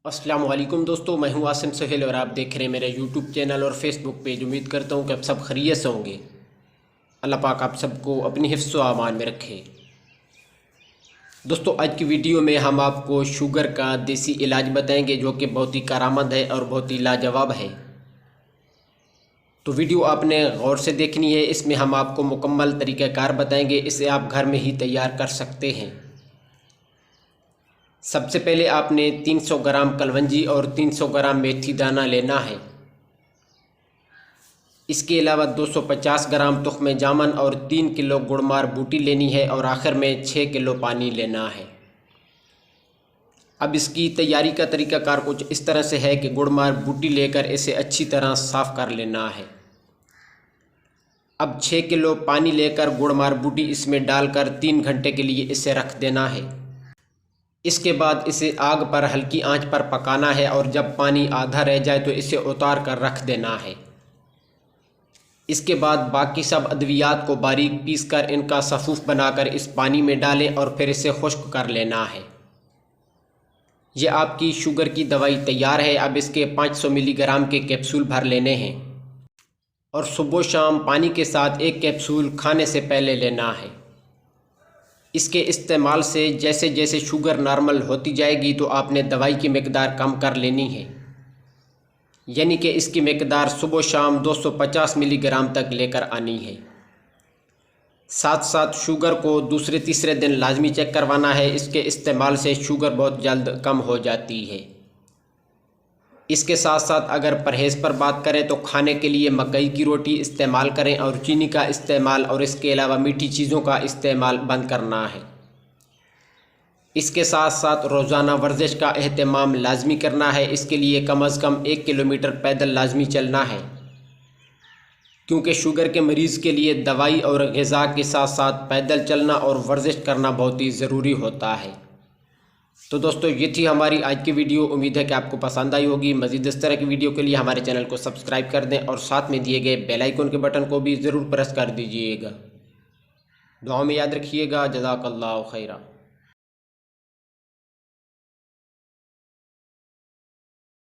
अस्सलाम वालेकुम दोस्तों, मैं हूं आसिम सोहेल और आप देख रहे हैं मेरा यूट्यूब चैनल और फेसबुक पेज। उम्मीद करता हूं कि आप सब खैरियत से होंगे। अल्लाह पाक आप सबको अपनी हिफ्ज़ व अमान में रखे। दोस्तों, आज की वीडियो में हम आपको शुगर का देसी इलाज बताएंगे जो कि बहुत ही कारआमद है और बहुत ही लाजवाब है। तो वीडियो आपने गौर से देखनी है। इसमें हम आपको मुकम्मल तरीक़ाकार बताएंगे। इसे आप घर में ही तैयार कर सकते हैं। सबसे पहले आपने 300 ग्राम कलवंजी और 300 ग्राम मेथी दाना लेना है। इसके अलावा 250 ग्राम तुख्म जामन और 3 किलो गुड़मार बूटी लेनी है और आखिर में 6 किलो पानी लेना है। अब इसकी तैयारी का तरीक़ाकार कुछ इस तरह से है कि गुड़मार बूटी लेकर इसे अच्छी तरह साफ़ कर लेना है। अब 6 किलो पानी लेकर गुड़मार बूटी इसमें डालकर 3 घंटे के लिए इसे रख देना है। इसके बाद इसे आग पर हल्की आंच पर पकाना है और जब पानी आधा रह जाए तो इसे उतार कर रख देना है। इसके बाद बाकी सब अद्वियात को बारीक पीसकर इनका सफ़ूफ बनाकर इस पानी में डालें और फिर इसे खुश्क कर लेना है। ये आपकी शुगर की दवाई तैयार है। अब इसके 500 मिलीग्राम के कैप्सूल भर लेने हैं और सुबह शाम पानी के साथ एक कैप्सूल खाने से पहले लेना है। इसके इस्तेमाल से जैसे जैसे शुगर नॉर्मल होती जाएगी तो आपने दवाई की मिकदार कम कर लेनी है, यानी कि इसकी मिकदार सुबह शाम 250 मिलीग्राम तक लेकर आनी है। साथ साथ शुगर को दूसरे तीसरे दिन लाजमी चेक करवाना है। इसके इस्तेमाल से शुगर बहुत जल्द कम हो जाती है। इसके साथ साथ अगर परहेज़ पर बात करें तो खाने के लिए मकई की रोटी इस्तेमाल करें और चीनी का इस्तेमाल और इसके अलावा मीठी चीज़ों का इस्तेमाल बंद करना है। इसके साथ साथ रोज़ाना वर्जिश का एहतमाम लाजमी करना है। इसके लिए कम अज़ कम 1 किलोमीटर पैदल लाजमी चलना है, क्योंकि शुगर के मरीज़ के लिए दवाई और ग़िज़ा के साथ साथ पैदल चलना और वर्जिश करना बहुत ही ज़रूरी होता है। तो दोस्तों, ये थी हमारी आज की वीडियो। उम्मीद है कि आपको पसंद आई होगी। मज़ीद इस तरह की वीडियो के लिए हमारे चैनल को सब्सक्राइब कर दें और साथ में दिए गए बेल आइकन के बटन को भी ज़रूर प्रेस कर दीजिएगा। दुआ में याद रखिएगा। जज़ाकल्लाहु खैरा।